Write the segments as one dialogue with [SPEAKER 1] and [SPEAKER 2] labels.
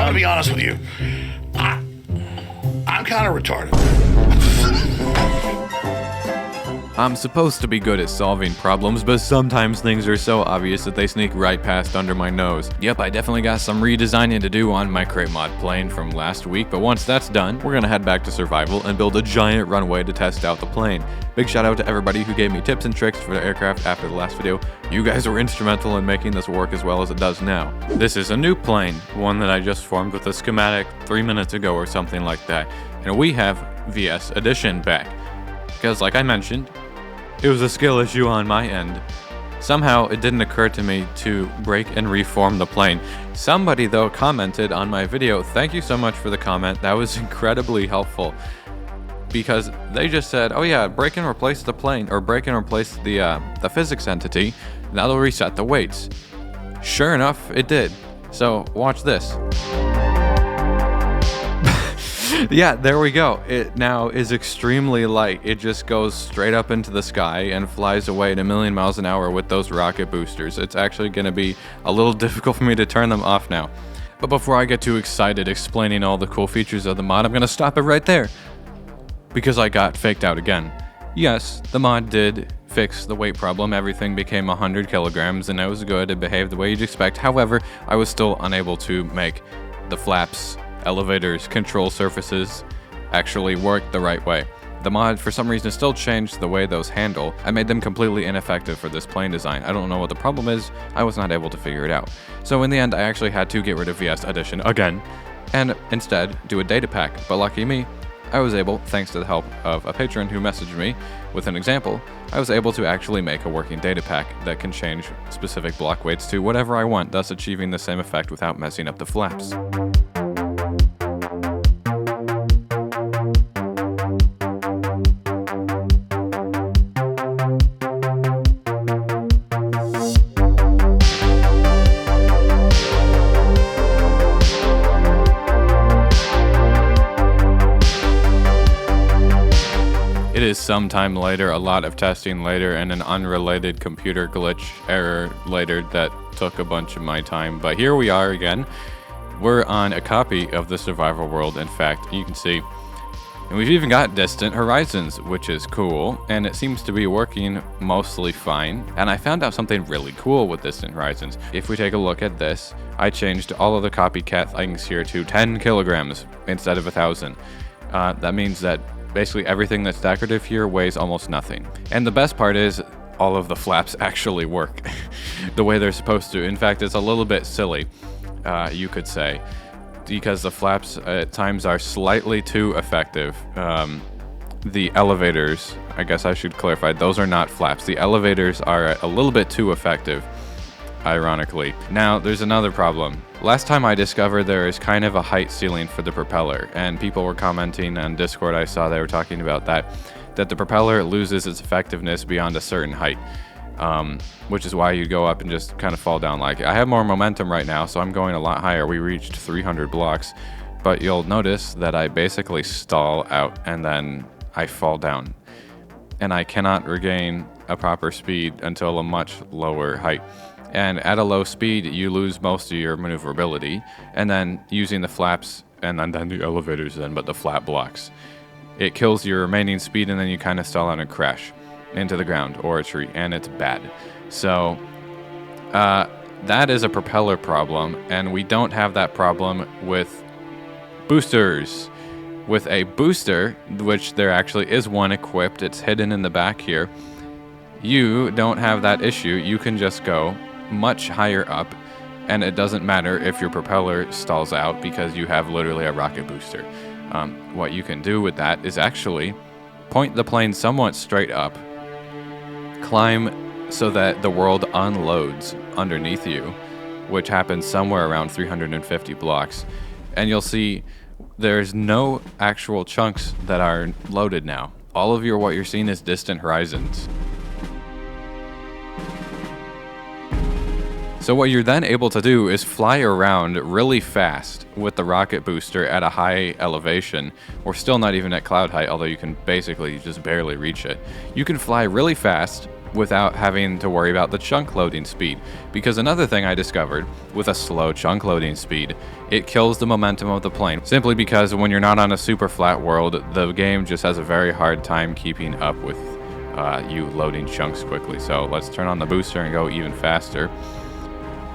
[SPEAKER 1] gonna be honest with you. I'm kind of retarded.
[SPEAKER 2] I'm supposed to be good at solving problems, but sometimes things are so obvious that they sneak right past under my nose. Yep, I definitely got some redesigning to do on my crate mod plane from last week, but once that's done, we're gonna head back to survival and build a giant runway to test out the plane. Big shout out to everybody who gave me tips and tricks for the aircraft after the last video. You guys were instrumental in making this work as well as it does now. This is a new plane, one that I just formed with a schematic 3 minutes ago or something like that, and we have VS Edition back. Because like I mentioned, it was a skill issue on my end. Somehow it didn't occur to me to break and reform the plane. Somebody though commented on my video. Thank you so much for the comment. That was incredibly helpful. Because they just said, oh yeah, break and replace the plane, or break and replace the physics entity. That'll reset the weights. Sure enough, it did. So watch this. Yeah, there we go. It now is extremely light. It just goes straight up into the sky and flies away at 1,000,000 miles an hour with those rocket boosters. It's actually going to be a little difficult for me to turn them off now. But before I get too excited explaining all the cool features of the mod, I'm going to stop it right there. Because I got faked out again. Yes, the mod did fix the weight problem. Everything became 100 kilograms and it was good. It behaved the way you'd expect. However, I was still unable to make the flaps, elevators, control surfaces actually work the right way. The mod, for some reason, still changed the way those handle. I made them completely ineffective for this plane design. I don't know what the problem is. I was not able to figure it out. So in the end, I actually had to get rid of VS Edition again, and instead do a data pack. But lucky me, I was able, thanks to the help of a patron who messaged me with an example, I was able to actually make a working data pack that can change specific block weights to whatever I want, thus achieving the same effect without messing up the flaps. It is sometime later, a lot of testing later, and an unrelated computer glitch error later that took a bunch of my time. But here we are again. We're on a copy of the survival world, in fact, you can see. And we've even got distant horizons, which is cool, and it seems to be working mostly fine. And I found out something really cool with distant horizons. If we take a look at this, I changed all of the copycat things here to 10 kilograms instead of 1,000. That means that basically everything that's decorative here weighs almost nothing. And the best part is all of the flaps actually work the way they're supposed to. In fact, it's a little bit silly, you could say, because the flaps at times are slightly too effective. The elevators, I guess I should clarify, those are not flaps. The elevators are a little bit too effective, ironically. Now, there's another problem. Last time I discovered there is kind of a height ceiling for the propeller, and people were commenting on Discord, I saw they were talking about that the propeller loses its effectiveness beyond a certain height, which is why you go up and just kind of fall down. Like, I have more momentum right now, so I'm going a lot higher. We reached 300 blocks, but you'll notice that I basically stall out and then I fall down, and I cannot regain a proper speed until a much lower height. And at a low speed, you lose most of your maneuverability, and then using the flaps, and then the elevators but the flap blocks, it kills your remaining speed, and then you kind of stall out and crash into the ground or a tree, and it's bad. So that is a propeller problem, and we don't have that problem with boosters. With a booster, which there actually is one equipped, it's hidden in the back here, you don't have that issue. You can just go much higher up, and it doesn't matter if your propeller stalls out because you have literally a rocket booster. What you can do with that is actually point the plane somewhat straight up, climb so that the world unloads underneath you, which happens somewhere around 350 blocks, and you'll see there's no actual chunks that are loaded now. All of what you're seeing is distant horizons. So what you're then able to do is fly around really fast with the rocket booster at a high elevation. We're still not even at cloud height, although you can basically just barely reach it. You can fly really fast without having to worry about the chunk loading speed. Because another thing I discovered with a slow chunk loading speed, it kills the momentum of the plane. Simply because when you're not on a super flat world, the game just has a very hard time keeping up with you loading chunks quickly. So let's turn on the booster and go even faster.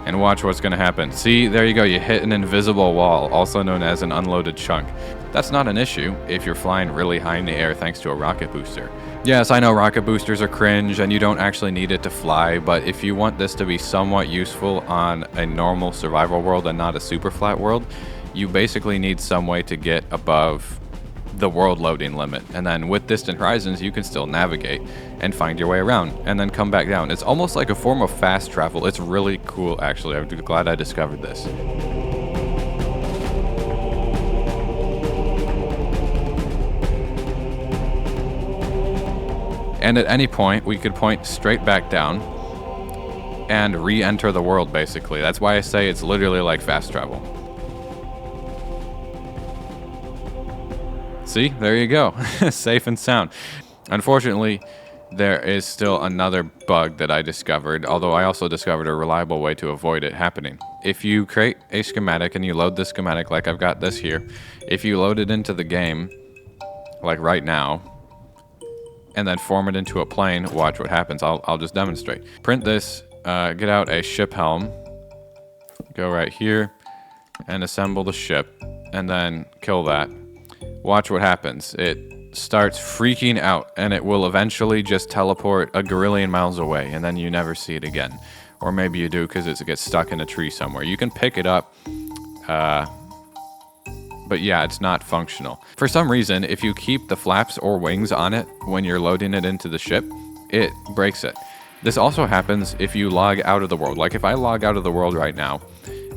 [SPEAKER 2] And watch what's going to happen. See, there you go, you hit an invisible wall, also known as an unloaded chunk. That's not an issue if you're flying really high in the air thanks to a rocket booster. Yes, I know rocket boosters are cringe and you don't actually need it to fly, but if you want this to be somewhat useful on a normal survival world and not a super flat world, you basically need some way to get above the world loading limit. And then with distant horizons, you can still navigate and find your way around and then come back down. It's almost like a form of fast travel. It's really cool, actually. I'm glad I discovered this. And at any point, we could point straight back down and re-enter the world, basically. That's why I say it's literally like fast travel. See, there you go. Safe and sound. Unfortunately, there is still another bug that I discovered, although I also discovered a reliable way to avoid it happening. If you create a schematic and you load the schematic like I've got this here, if you load it into the game, like right now, and then form it into a plane, watch what happens. I'll just demonstrate. Print this, get out a ship helm, go right here, and assemble the ship, and then kill that. Watch what happens. It starts freaking out, and it will eventually just teleport a gorillion miles away, and then you never see it again. Or maybe you do because it gets stuck in a tree somewhere. You can pick it up, but yeah, it's not functional. For some reason, if you keep the flaps or wings on it when you're loading it into the ship, it breaks it. This also happens if you log out of the world. Like if I log out of the world right now,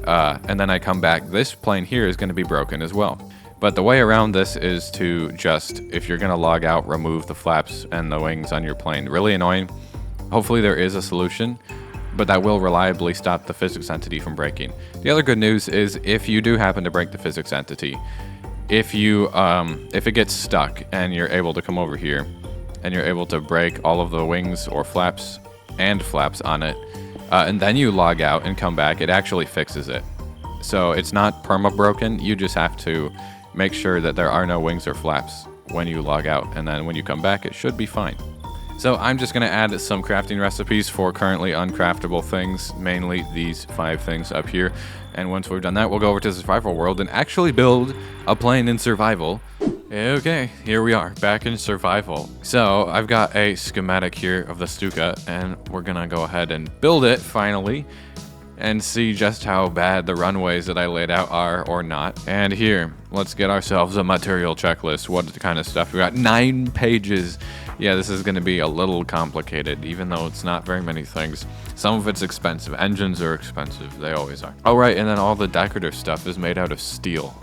[SPEAKER 2] and then I come back, this plane here is going to be broken as well. But the way around this is to just, if you're going to log out, remove the flaps and the wings on your plane. Really annoying. Hopefully there is a solution, but that will reliably stop the physics entity from breaking. The other good news is if you do happen to break the physics entity, if it gets stuck and you're able to come over here and you're able to break all of the wings or flaps and flaps on it, and then you log out and come back, it actually fixes it. So it's not perma-broken, you just have to make sure that there are no wings or flaps when you log out, and then when you come back, it should be fine. So I'm just going to add some crafting recipes for currently uncraftable things, mainly these 5 things up here. And once we've done that, we'll go over to the survival world and actually build a plane in survival. Okay, here we are, back in survival. So I've got a schematic here of the Stuka, and we're going to go ahead and build it finally and see just how bad the runways that I laid out are or not. And here, let's get ourselves a material checklist. What kind of stuff we got? 9 pages. Yeah, this is going to be a little complicated, even though it's not very many things. Some of it's expensive. Engines are expensive. They always are. Oh, right, and then all the decorative stuff is made out of steel.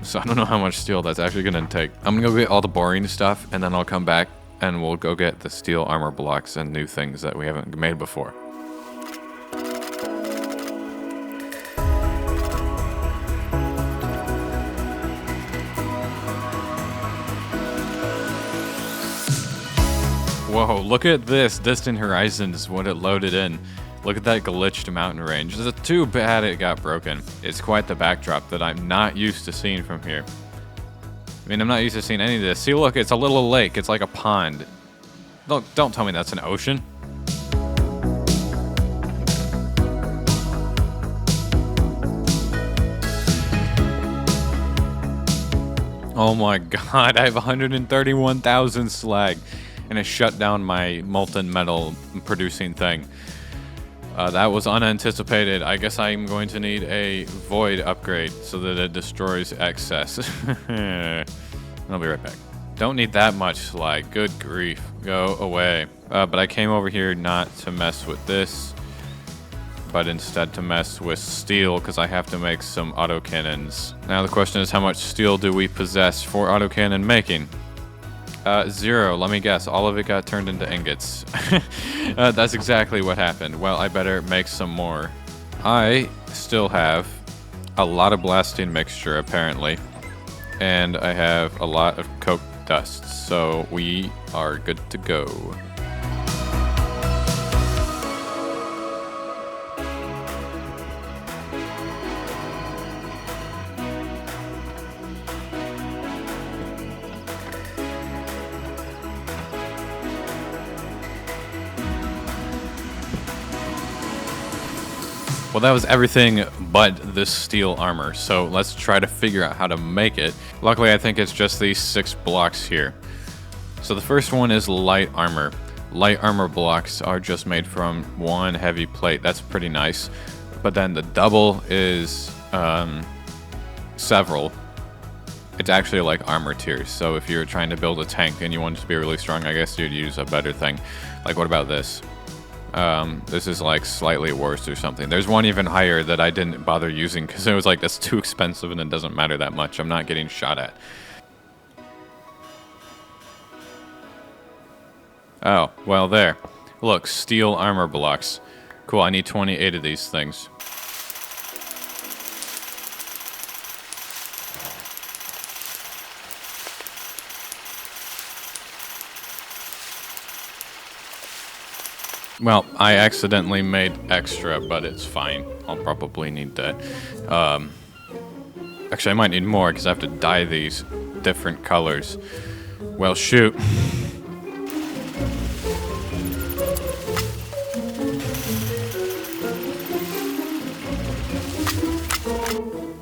[SPEAKER 2] So I don't know how much steel that's actually going to take. I'm going to go get all the boring stuff, and then I'll come back, and we'll go get the steel armor blocks and new things that we haven't made before. Whoa, look at this. Distant Horizons, what it loaded in. Look at that glitched mountain range. It's too bad it got broken. It's quite the backdrop that I'm not used to seeing from here. I mean, I'm not used to seeing any of this. See, look, it's a little lake. It's like a pond. Don't tell me that's an ocean. Oh my god, I have 131,000 slag. And it shut down my molten metal producing thing. That was unanticipated. I guess I'm going to need a void upgrade so that it destroys excess. I'll be right back. Don't need that much slag. Good grief. Go away. But I came over here not to mess with this, but instead to mess with steel because I have to make some autocannons. Now the question is, how much steel do we possess for autocannon making? 0. Let me guess. All of it got turned into ingots. That's exactly what happened. Well, I better make some more. I still have a lot of blasting mixture, apparently. And I have a lot of coke dust. So we are good to go. Well, that was everything but this steel armor. So let's try to figure out how to make it. Luckily, I think it's just these 6 blocks here. So the first one is light armor. Light armor blocks are just made from 1 heavy plate. That's pretty nice. But then the double is several. It's actually like armor tiers. So if you're trying to build a tank and you want it to be really strong, I guess you'd use a better thing. Like, what about this? This is like slightly worse or something. There's one even higher that I didn't bother using because it was like, that's too expensive and it doesn't matter that much. I'm not getting shot at. Oh, well, there. Look, steel armor blocks. Cool, I need 28 of these things. Well, I accidentally made extra, but it's fine. I'll probably need that. Actually, I might need more because I have to dye these different colors. Well, shoot.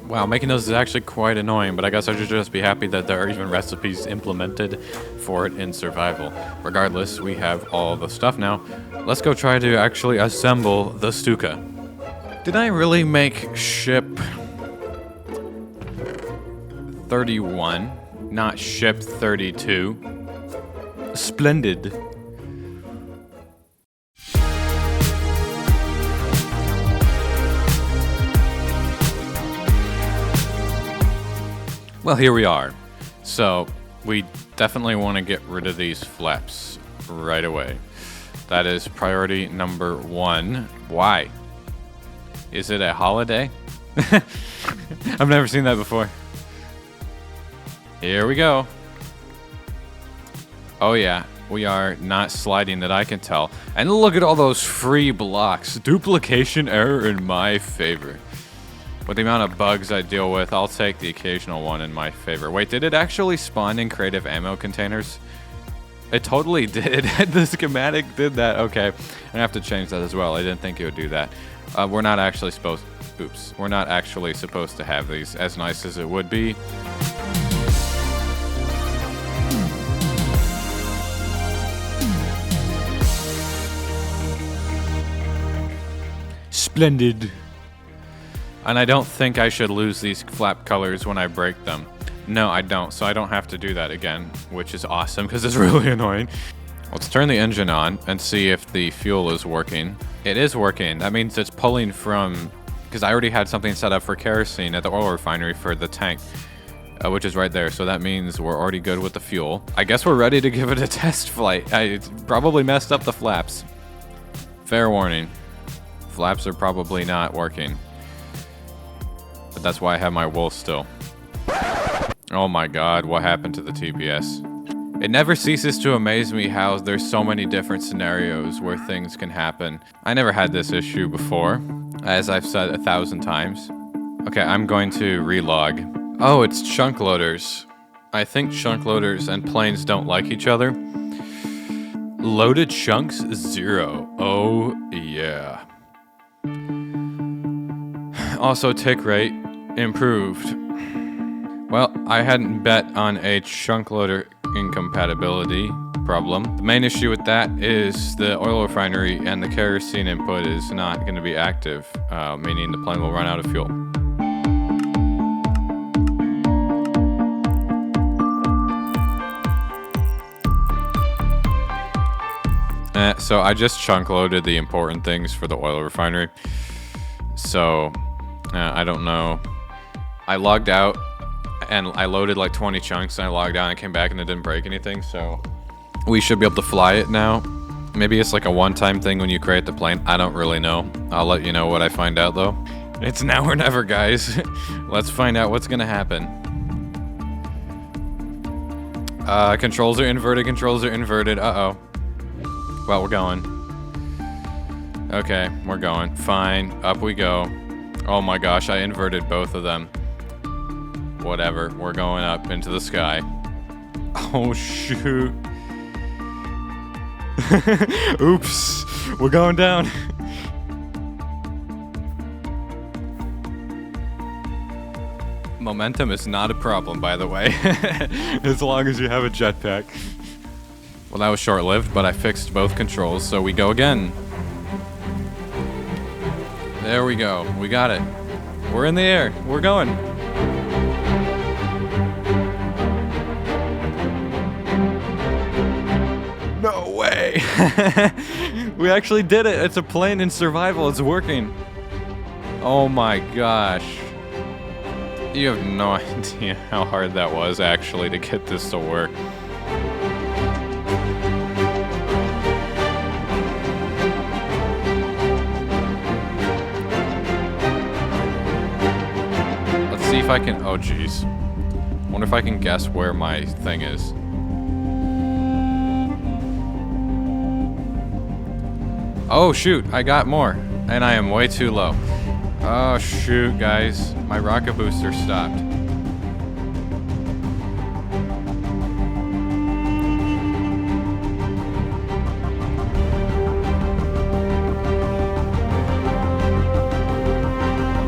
[SPEAKER 2] Wow, making those is actually quite annoying, but I guess I should just be happy that there are even recipes implemented for it in survival. Regardless, we have all the stuff now. Let's go try to actually assemble the Stuka. Did I really make ship 31, not ship 32? Splendid. Well, here we are. So, we definitely want to get rid of these flaps right away. That is priority number 1. Why? Is it a holiday? I've never seen that before. Here we go. Oh yeah, we are not sliding that I can tell. And look at all those free blocks. Duplication error in my favor. With the amount of bugs I deal with, I'll take the occasional one in my favor. Wait, did it actually spawn in creative ammo containers? It totally did. The schematic did that. Okay, I have to change that as well. I didn't think it would do that. We're not actually supposed... Oops. We're not actually supposed to have these, as nice as it would be. Splendid. And I don't think I should lose these flap colors when I break them. No, I don't, so I don't have to do that again, which is awesome because it's really annoying. Let's turn the engine on and see if the fuel is working. It is working. That means it's pulling from, because I already had something set up for kerosene at the oil refinery for the tank, which is right there. So that means we're already good with the fuel. I guess we're ready to give it a test flight. I probably messed up the flaps. Fair warning. Flaps are probably not working. But that's why I have my wool still. Oh my god, what happened to the TPS? It never ceases to amaze me how there's so many different scenarios where things can happen. I never had this issue before, as I've said 1,000 times. Okay, I'm going to relog. Oh, it's chunk loaders. I think chunk loaders and planes don't like each other. Loaded chunks, 0. Oh, yeah. Also, tick rate improved. Well, I hadn't bet on a chunk loader incompatibility problem. The main issue with that is the oil refinery and the kerosene input is not going to be active, meaning the plane will run out of fuel. So I just chunk loaded the important things for the oil refinery. So I don't know. I logged out and I loaded like 20 chunks and I logged out and I came back and it didn't break anything. So we should be able to fly it now. Maybe it's like a one-time thing when you create the plane. I don't really know. I'll let you know what I find out though. It's now or never, guys. Let's find out what's gonna happen. Controls are inverted, controls are inverted. Uh-oh. Well, we're going. Okay, we're going. Fine, up we go. Oh my gosh, I inverted both of them. Whatever, we're going up into the sky. Oh shoot. Oops, we're going down. Momentum is not a problem, by the way, as long as you have a jetpack. Well, that was short-lived, but I fixed both controls, so we go again. There we go. We got it. We're in the air. We're going. No way. We actually did it. It's a plane in survival. It's working. Oh my gosh. You have no idea how hard that was actually to get this to work. Let's see if I can, oh geez. Wonder if I can guess where my thing is. Oh shoot, I got more, and I am way too low. Oh shoot, guys, my rocket booster stopped.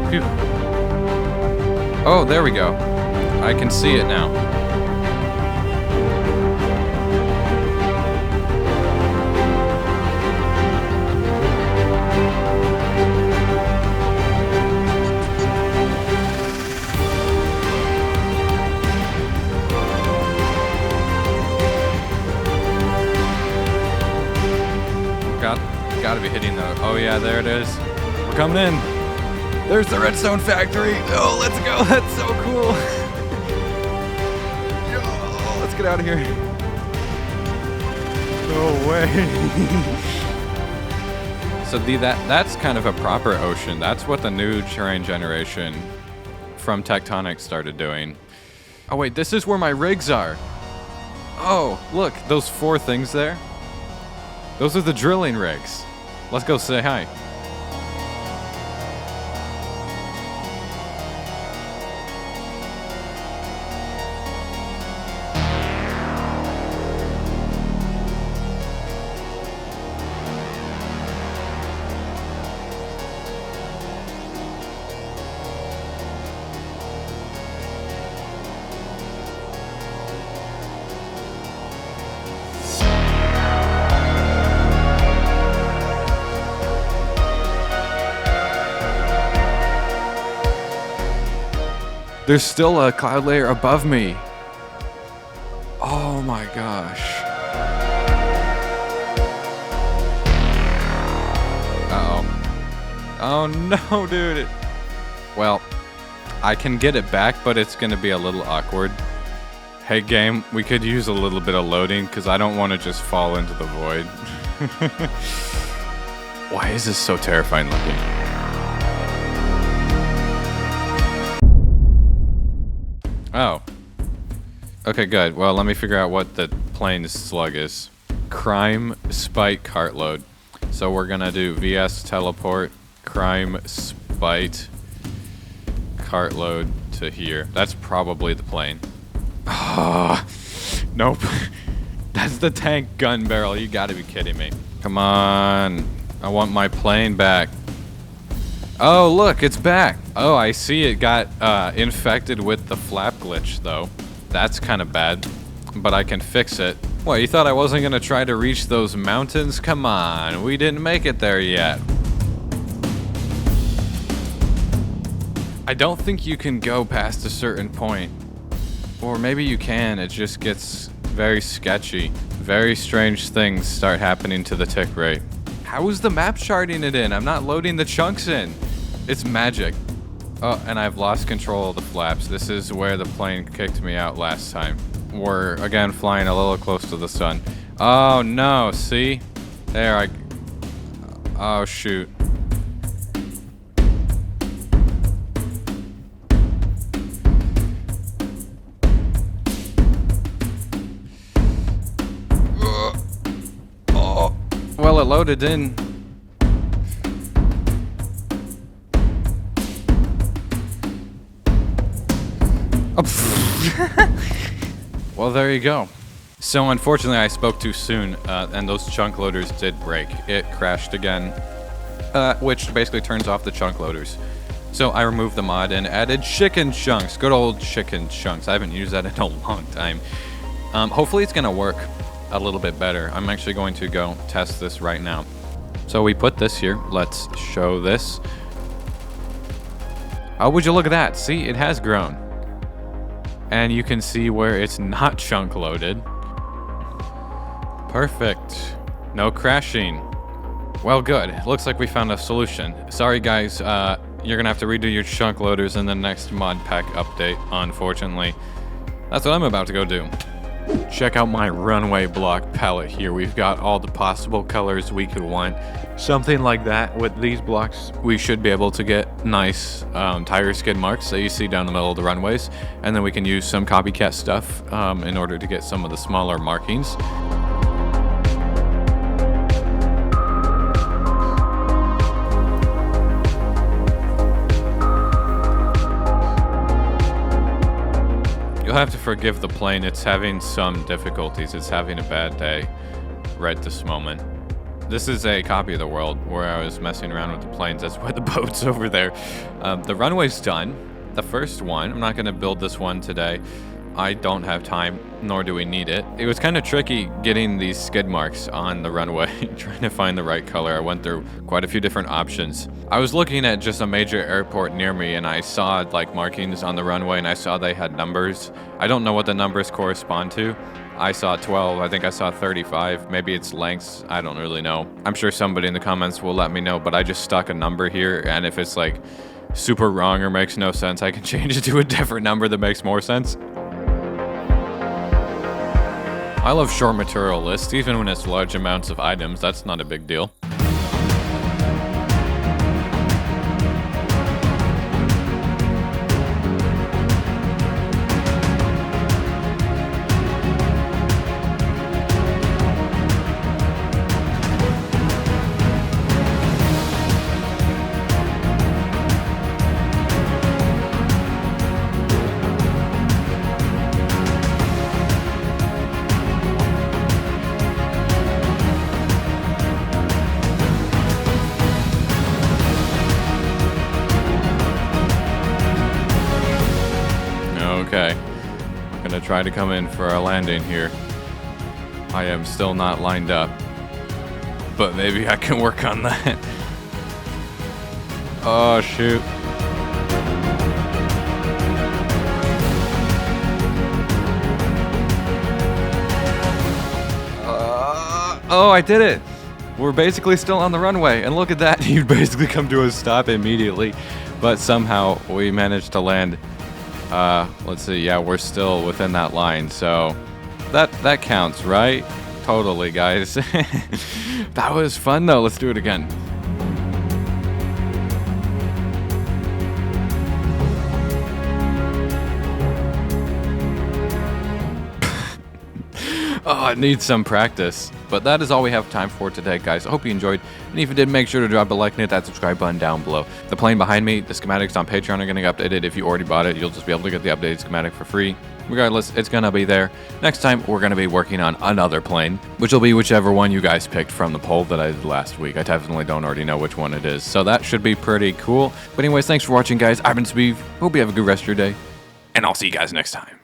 [SPEAKER 2] Phew. Oh, there we go. I can see it now. Gotta be hitting the, oh yeah, there it is. We're coming in. There's the redstone factory. Oh, let's go. That's so cool. Oh, let's get out of here. No way. So that's kind of a proper ocean. That's what the new terrain generation from Tectonic started doing. Oh wait, this is where my rigs are. Oh, look, those 4 things there. Those are the drilling rigs. Let's go say hi. There's still a cloud layer above me. Oh my gosh. Uh-oh. Oh no, dude. Well, I can get it back, but it's gonna be a little awkward. Hey game, we could use a little bit of loading because I don't want to just fall into the void. Why is this so terrifying looking? Oh. Okay, good. Well, let me figure out what the plane slug is. Crime spite cartload. So we're gonna do VS teleport, crime spite cartload to here. That's probably the plane. Ah, nope. That's the tank gun barrel. You gotta be kidding me. Come on. I want my plane back. Oh, look, it's back. Oh, I see it got infected with the flap glitch, though. That's kind of bad, but I can fix it. What, you thought I wasn't gonna try to reach those mountains? Come on, we didn't make it there yet. I don't think you can go past a certain point. Or maybe you can, it just gets very sketchy. Very strange things start happening to the tick rate. How is the map charting it in? I'm not loading the chunks in. It's magic. Oh, and I've lost control of the flaps. This is where the plane kicked me out last time. We're, again, flying a little close to the sun. Oh, no, see? There, oh, shoot. Oh, well, it loaded in. Well, there you go. So unfortunately I spoke too soon, and those chunk loaders did break. It crashed again, which basically turns off the chunk loaders. So I removed the mod and added chicken chunks. Good old chicken chunks. I haven't used that in a long time. Hopefully it's gonna work a little bit better. I'm actually going to go test this right now. So we put this here. Let's show this. Oh, would you look at that? See, it has grown. And you can see where it's not chunk loaded. Perfect. No crashing. Well, good. Looks like we found a solution. Sorry, guys. You're gonna have to redo your chunk loaders in the next mod pack update, unfortunately. That's what I'm about to go do. Check out my Runway block palette here. We've got all the possible colors we could want. Something like that. With these blocks, we should be able to get nice tire skid marks that you see down the middle of the runways. And then we can use some copycat stuff in order to get some of the smaller markings. You'll have to forgive the plane. It's having some difficulties. It's having a bad day right this moment. This is a copy of the world where I was messing around with the planes. That's why the boat's over there. The runway's done. The first one. I'm not going to build this one today. I don't have time, nor do we need it. It was kind of tricky getting these skid marks on the runway, trying to find the right color. I went through quite a few different options. I was looking at just a major airport near me, and I saw like markings on the runway, and I saw they had numbers. I don't know what the numbers correspond to. I saw 12, I think I saw 35, maybe it's lengths, I don't really know. I'm sure somebody in the comments will let me know, but I just stuck a number here, and if it's like super wrong or makes no sense, I can change it to a different number that makes more sense. I love short material lists, even when it's large amounts of items, that's not a big deal. Okay, I'm gonna try to come in for our landing here. I am still not lined up, but maybe I can work on that. Oh, shoot. Oh, I did it. We're basically still on the runway, and look at that. You basically come to a stop immediately, but somehow we managed to land. Let's see, yeah, we're still within that line, so that counts, right? Totally, guys. That was fun, though. Let's do it again. Oh, it needs some practice. But that is all we have time for today, guys. I hope you enjoyed. And if you did, make sure to drop a like and hit that subscribe button down below. The plane behind me, the schematics on Patreon are going to get updated. If you already bought it, you'll just be able to get the updated schematic for free. Regardless, it's going to be there. Next time, we're going to be working on another plane, which will be whichever one you guys picked from the poll that I did last week. I definitely don't already know which one it is. So that should be pretty cool. But anyways, thanks for watching, guys. I've been Sbeev. Hope you have a good rest of your day. And I'll see you guys next time.